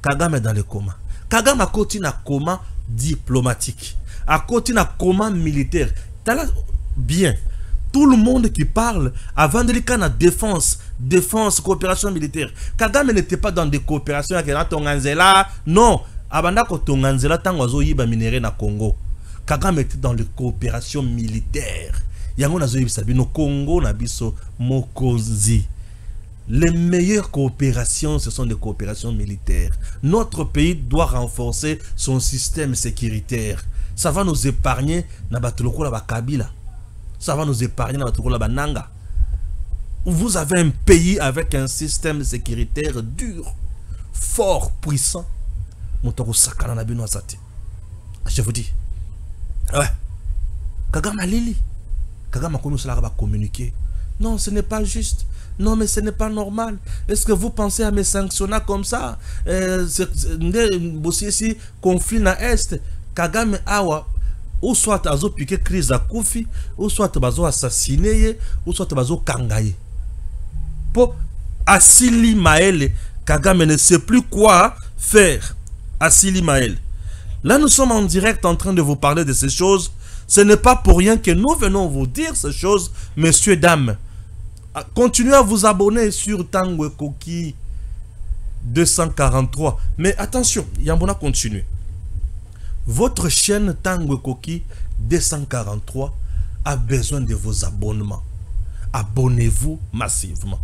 Kagame dans le coma. Kagame a continué à coma diplomatique. A continué à coma militaire. Bien. Tout le monde qui parle avant de dire qu'on a défense, coopération militaire. Kagame n'était pas dans des coopérations avec Tonganzela. Non. Abanda ko Tonganzela tango zo yiba minéré na Congo. Kagame était dans les coopérations militaires. Yango na zo yiba sabino Congo na biso mokonzi. Les meilleures coopérations, ce sont des coopérations militaires. Notre pays doit renforcer son système sécuritaire. Ça va nous épargner na batuloko la Kabila. Ça va nous épargner na batuloko la Nanga. vous avez un pays avec un système sécuritaire dur, fort, puissant. Je vous dis. Ouais. Kagame Lili. Kagame va communiquer. Non, ce n'est pas juste. Non, mais ce n'est pas normal. Est-ce que vous pensez à me sanctionner comme ça? Si conflit na Est, Kagame Awa, ou soit azo piqué crise à Koufi, ou soit bazo assassiné, ou soit bazo kangaye. Pour Assili Maël, Kagame ne sait plus quoi faire. Assili Maël. Là, nous sommes en direct en train de vous parler de ces choses. Ce n'est pas pour rien que nous venons vous dire ces choses, messieurs, dames. Continuez à vous abonner sur Tanguy Koki 243. Mais attention, Yambona continue. Votre chaîne Tanguy Koki 243 a besoin de vos abonnements. Abonnez-vous massivement.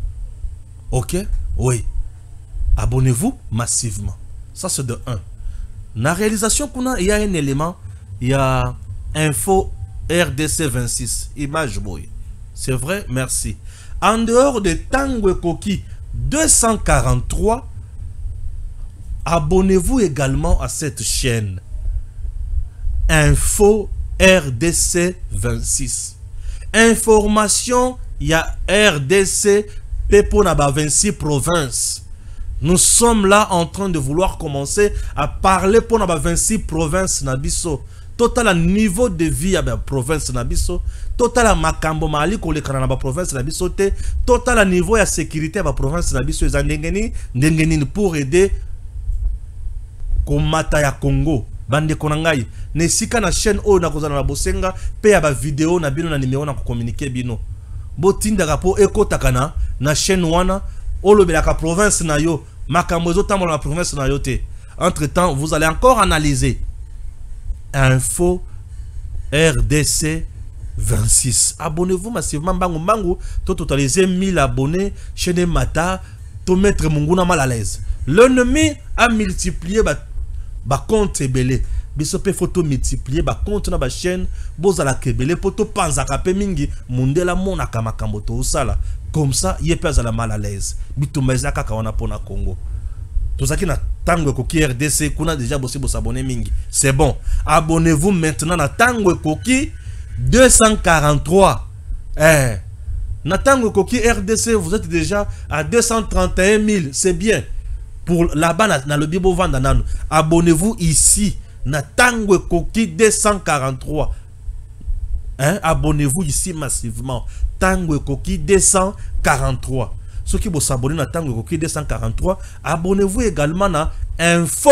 Ok? Oui. Abonnez-vous massivement. Ça, c'est de 1. Dans la réalisation, il y a un élément. Il y a info RDC 26. Image boy. C'est vrai? Merci. En dehors de Tanguy Koki 243, abonnez-vous également à cette chaîne. Info RDC 26. Information, il y a RDC Pepo Naba 26 provinces. Nous sommes là en train de vouloir commencer à parler pour Naba 26 provinces Nabiso. Total niveau de vie à la province Nabiso. Total makambo mali ko le kana na province Nabiso te. Total niveau de sécurité à la province Nabiso ndengeni pour aider komata ya Congo. Bande konangai. Ne sika na chaîne o na kozana na bosenga pe ya ba vidéo na bino na numéro na ko communiquer bino. Botinda rapo eko takana na chaîne wana olobelaka province na yo makambo ezotambola na province na yo te. Entre temps, vous allez encore analyser info RDC 26. Abonnez-vous massivement. Bango bango, to totaliser 1000 abonnés. Chaîne Mata, to mettre Munguna mal à l'aise. L'ennemi a multiplié ba compte belé. Bisope photo multiplier ba compte na ba chaîne. Bozala kebele poto panza kape mingi. Mundela mona kamakambo to usala. Comme ça, il est pas à la mal à l'aise. Bitumbaisa kaka wana pona Congo. Tout ça qui n'a Tanguy Koki RDC, qu'on a déjà bossé pour s'abonner mingi. C'est bon. Abonnez-vous maintenant à Tanguy Koki 243. Na Tanguy Koki RDC, vous êtes déjà à 231 000. C'est bien. Pour là-bas, dans le Bibo Vandanano. Abonnez-vous ici. Na Tanguy Koki 243. Abonnez-vous ici massivement. Tanguy Koki 243. Ceux qui vont s'abonner à Tanguy Koki 243, abonnez-vous également à Info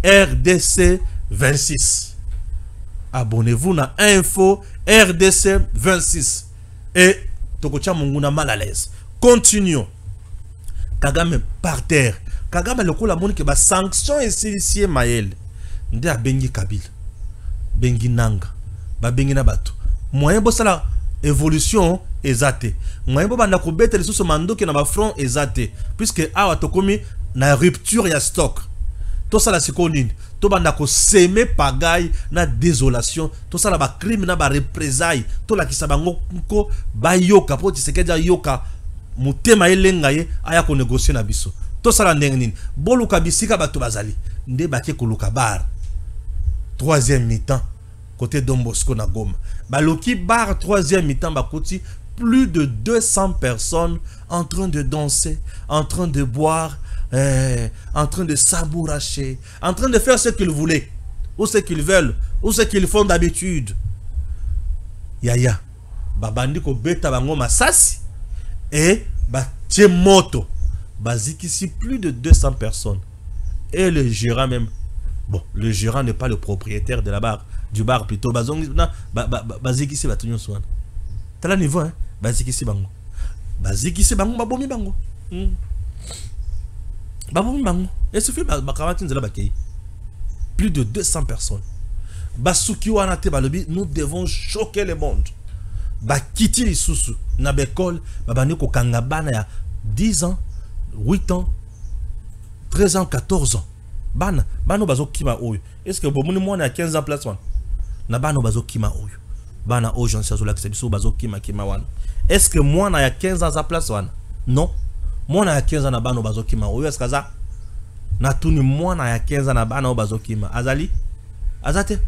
RDC 26. Abonnez-vous à Info RDC 26. Et Tokocha Munguna mal à l'aise. Continuons. Kagame par terre. Kagame le coup la monde qui va sanction et silicier Maël. Nde a bengi Kabil. Bengi Nanga. Ba bengi na bato. Moyen bossala évolution ezate. Moyen bo banda ko bete sous mando ki na ba front ezate. Puisque awa tokomi na rupture ya stock. To sala sikonine. To banda ko semer pagaille na désolation. To sala ba crime na ba représailles. To la kisaba ngoko ba yoka po tisekeja yoka mutema elenga ye aya ko négocier na biso. To sala ndengini. Boluka bisika bato bazali. Nde baké koluka bar. Troisième mi-temps. Côté Don Bosco na Goma. Baloki bar troisième mi-temps bakoti plus de 200 personnes en train de danser, en train de boire, en train de s'abouracher, en train de faire ce qu'ils voulaient, ou ce qu'ils veulent, ou ce qu'ils font d'habitude. Yaya, babandi ko beta bango masasi et batie moto. Basique ici plus de 200 personnes. Et le gérant même. Bon, le gérant n'est pas le propriétaire de la bar, du bar plutôt. Basique ici, batunyo swan. T'as le niveau, hein? Basique ici, bango. Basique ici, bango, babomi bango. Babomi bango. Et suffit, plus de 200 personnes. Basuki wanate balobi, nous devons choquer le monde. Bakiti li susu. Na bekol, babani ko kangabana ya 10 ans, 8 ans, 13 ans, 14 ans. Bano bazo kima oyo. Est-ce que bomuni mwana ya 15 ans place wana? Na bano bazo kima oyo. bana o j'en sais la biso bazo kima wana. Est-ce que moi na ya 15 ans à place wana? Non. Moi na ya 15 ans na bana bazo kima. Oyo est-ce que ça? Na tuni moi na ya 15 ans na bana bazo kima. Azali? Azate?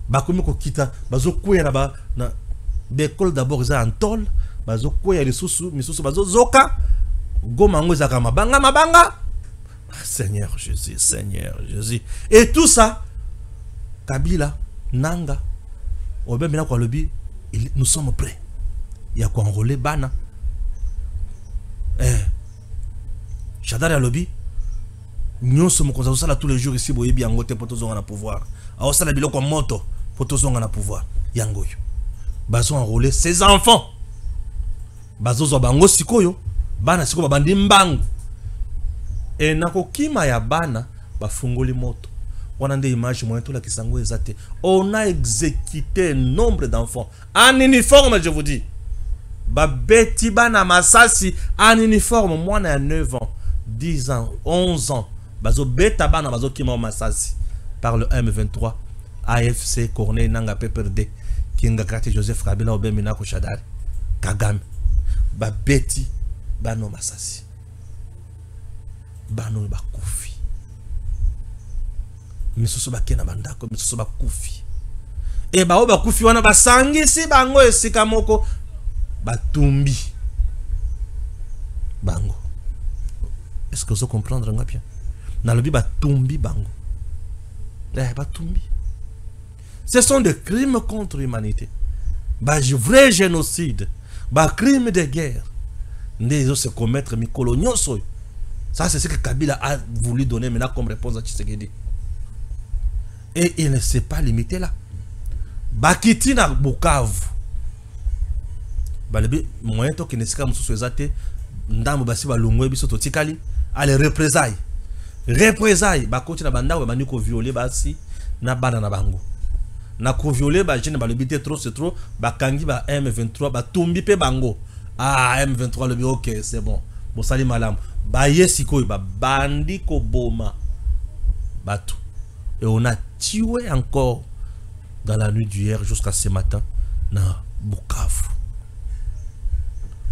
Bakomi ko kita bazo kuya na ba na l'école d'abord za antol bazo kuya lisusu misusu bazo zoka goma ngo za kama mabanga. Seigneur Jésus, Seigneur Jésus. Et tout ça Kabila Nanga Obe mina kwa lobi nous sommes prêts. Il y a quoi enrôler bana. Chadari à lobby. Nous sommes comme ça tous les jours ici boyebi yangote pour tous on a pouvoir. Alors ça la biloko moto pour tous on a pouvoir. Yangoyo. Bazo enrôler ses enfants. Bazo zo bango sikoyo. Bana siko babandi mbangu. Et nako kima ya bana bafungoli moto. On a des images moins tout la kisango ezate. On a exécuté un nombre d'enfants en uniforme, je vous dis. Babeti bana masasi en uniforme, moi na 9 ans, 10 ans, 11 ans. Bazo beta bana bazo kima masasi par le M23, AFC Corneille Nanga PPRD, Kinga Kati Joseph Kabila Obemina Koshadari, Kagame. Babeti bano masasi. Bano bakufi. Misusu bakena bandako, misusu bakufi. E ba bakufi wana basangisi bango esika moko batumbi. Bango. Est-ce que vous comprenez bien? Dans le bi batumbi bango. Batumbi. Ce sont des crimes contre l'humanité. Vrai génocide. Crime de guerre. Ils se commettre mikolo nyonso. Ça c'est ce que Kabila a voulu donner maintenant comme réponse à Tshisekedi. Et il ne s'est pas limité là. Bakiti na Bukavu. Balebi moyen to kinesika mususu ezate ndambo basi balungwe biso to tikali ale représailles. Représailles bakoti na bandako bandi ko violer basi na bana na bango. Na ko violer ba jeune balebi te trop c'est trop bakangi ba M23 ba tumbi pe bango. Ah M23 le OK, c'est bon. Bosali malam. Ba yesiko ba bandi ko boma. Batu. Et on a tué encore dans la nuit d'hier jusqu'à ce matin dans Bukavu.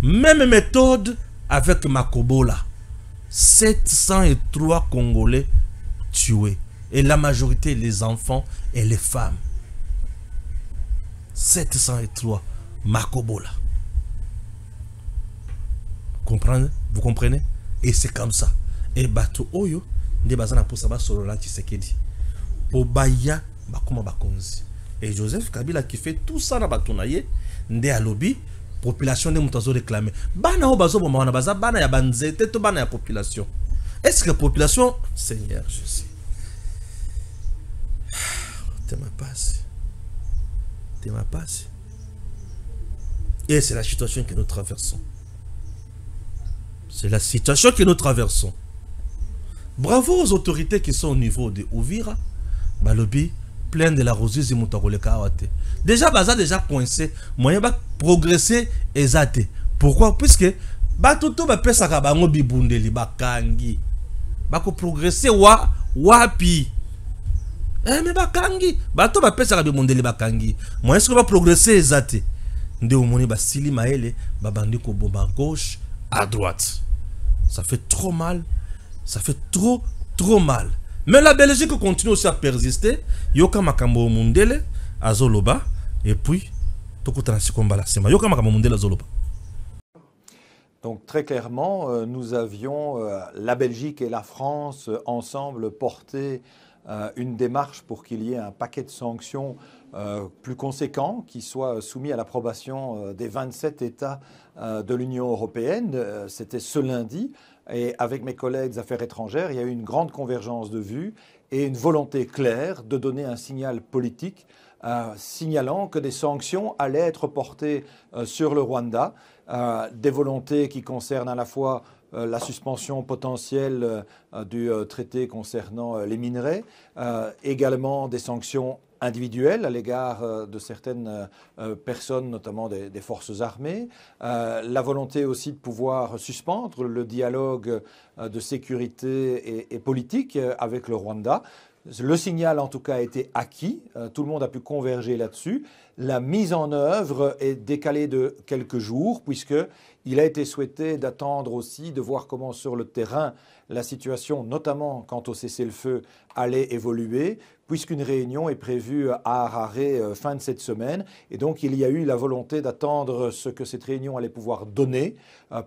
Même méthode avec Makobola. 703 Congolais tués. Et la majorité, les enfants et les femmes. 703 Makobola. Comprenez? Vous comprenez? Et c'est comme ça. Et Bato Oyo, ne bazana pour savoir sur la Tshisekedi. Obaya bakoma bakonzi. Et Joseph Kabila qui fait tout ça na batunaye nde alobi population de mutazo réclamer. Bana o bazo boma wana baza bana ya banzete to bana ya population. Est-ce que population Seigneur Jésus. T'es ma passe. T'es ma passe. Et c'est la situation que nous traversons. C'est la situation que nous traversons. Bravo aux autorités qui sont au niveau de Ouvira. Balobi, plein de la rosée et moutaroleka awate. Déjà, baza déjà coincé. Moyen va progresser ezate. Pourquoi? Puisque batoto ba pesa ka bango bibundeli bakangi. Bako progresser wapi. Mais bakangi. Bato ba pesa ka bibundeli bakangi. Moyen ce que va progresser ezate. Nde omoni ba sili maele ba bandi ko bomba gauche à droite. Ça fait trop mal. Ça fait trop mal. Mais la Belgique continue aussi à persister. Yoka makambo mundele azoloba et puis tokutana sikombala sema yoka makambo mundele azoloba. Donc très clairement, nous avions la Belgique et la France ensemble porté une démarche pour qu'il y ait un paquet de sanctions plus conséquent qui soit soumis à l'approbation des 27 États de l'Union européenne. C'était ce lundi. Et avec mes collègues des affaires étrangères, il y a eu une grande convergence de vues et une volonté claire de donner un signal politique signalant que des sanctions allaient être portées sur le Rwanda. Des volontés qui concernent à la fois la suspension potentielle du traité concernant les minerais, également des sanctions individuelles à l'égard de certaines personnes, notamment des forces armées, la volonté aussi de pouvoir suspendre le dialogue de sécurité et politique avec le Rwanda. Le signal, en tout cas, a été acquis. Tout le monde a pu converger là-dessus. La mise en œuvre est décalée de quelques jours, puisqu'il a été souhaité d'attendre aussi, de voir comment sur le terrain la situation, notamment quant au cessez-le-feu, allait évoluer, puisqu'une réunion est prévue à Harare fin de cette semaine. Et donc, il y a eu la volonté d'attendre ce que cette réunion allait pouvoir donner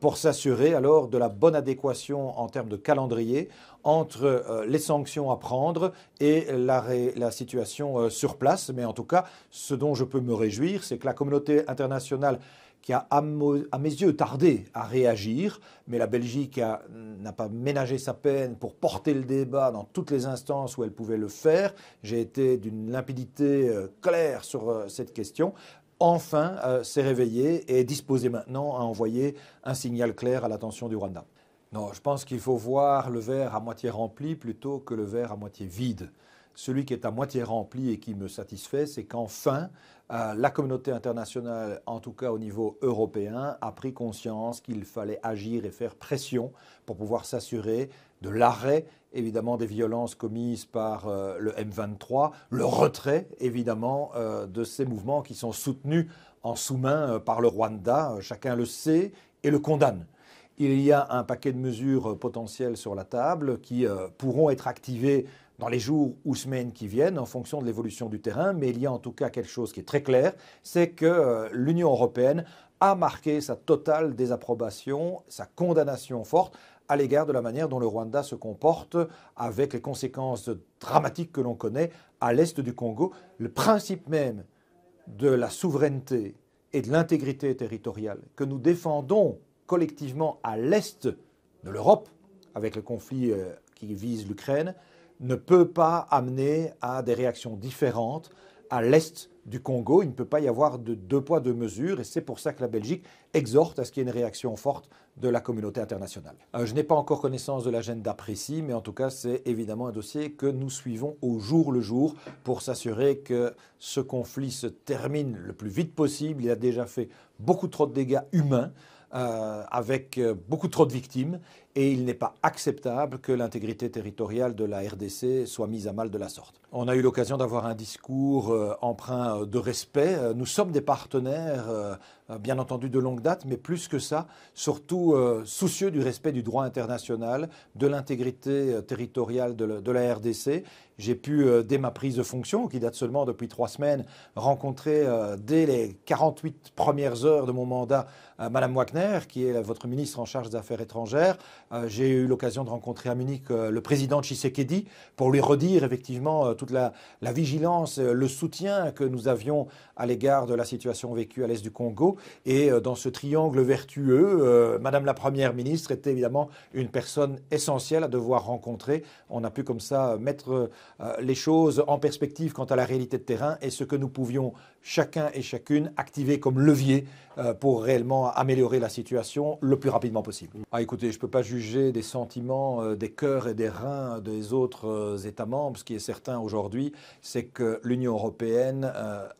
pour s'assurer alors de la bonne adéquation en termes de calendrier entre les sanctions à prendre et la situation sur place. Mais en tout cas, ce dont je peux me réjouir, c'est que la communauté internationale qui a, à mes yeux, tardé à réagir, mais la Belgique n'a pas ménagé sa peine pour porter le débat dans toutes les instances où elle pouvait le faire. J'ai été d'une limpidité claire sur cette question. Enfin, s'est réveillé et est disposé maintenant à envoyer un signal clair à l'attention du Rwanda. Non, je pense qu'il faut voir le verre à moitié rempli plutôt que le verre à moitié vide. Celui qui est à moitié rempli et qui me satisfait, c'est qu'enfin, la communauté internationale, en tout cas au niveau européen, a pris conscience qu'il fallait agir et faire pression pour pouvoir s'assurer de l'arrêt, évidemment, des violences commises par le M23, le retrait, évidemment, de ces mouvements qui sont soutenus en sous-main par le Rwanda. Chacun le sait et le condamne. Il y a un paquet de mesures potentielles sur la table qui pourront être activées dans les jours ou semaines qui viennent en fonction de l'évolution du terrain, mais il y a en tout cas quelque chose qui est très clair, c'est que l'Union européenne a marqué sa totale désapprobation, sa condamnation forte à l'égard de la manière dont le Rwanda se comporte avec les conséquences dramatiques que l'on connaît à l'est du Congo. Le principe même de la souveraineté et de l'intégrité territoriale que nous défendons collectivement à l'est de l'Europe, avec le conflit qui vise l'Ukraine, ne peut pas amener à des réactions différentes à l'est du Congo. Il ne peut pas y avoir de deux poids, deux mesures, et c'est pour ça que la Belgique exhorte à ce qu'il y ait une réaction forte de la communauté internationale. Je n'ai pas encore connaissance de l'agenda précis, mais en tout cas, c'est évidemment un dossier que nous suivons au jour le jour pour s'assurer que ce conflit se termine le plus vite possible. Il a déjà fait beaucoup trop de dégâts humains, avec beaucoup trop de victimes, et il n'est pas acceptable que l'intégrité territoriale de la RDC soit mise à mal de la sorte. On a eu l'occasion d'avoir un discours empreint de respect. Nous sommes des partenaires, bien entendu de longue date, mais plus que ça, surtout soucieux du respect du droit international, de l'intégrité territoriale de la RDC. J'ai pu, dès ma prise de fonction, qui date seulement depuis 3 semaines, rencontrer dès les 48 premières heures de mon mandat Madame Wagner, qui est votre ministre en charge des Affaires étrangères. J'ai eu l'occasion de rencontrer à Munich le président Tshisekedi pour lui redire effectivement toute la vigilance, le soutien que nous avions à l'égard de la situation vécue à l'est du Congo. Et dans ce triangle vertueux, Madame la Première ministre était évidemment une personne essentielle à devoir rencontrer. On a pu comme ça mettre les choses en perspective quant à la réalité de terrain et ce que nous pouvions chacun et chacune activer comme levier pour réellement améliorer la situation le plus rapidement possible. Écoutez, je ne peux pas juger des sentiments, des cœurs et des reins des autres États membres. Ce qui est certain aujourd'hui, c'est que l'Union européenne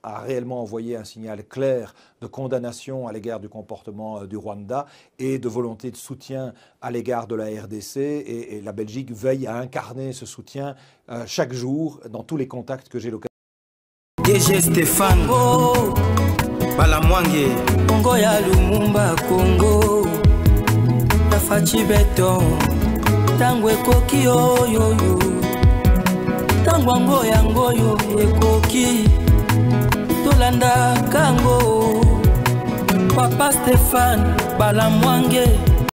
a réellement envoyé un signal clair de condamnation à l'égard du comportement du Rwanda et de volonté de soutien à l'égard de la RDC. Et la Belgique veille à incarner ce soutien chaque jour dans tous les contacts que j'ai l'occasion. DG Stéphane Balamwange Congo ya Lumumba Congo Tafachi beton Tangwe koki yo yo yo Tangwango yango yo ekoki Tolanda kango Papa Stéphane Balamwange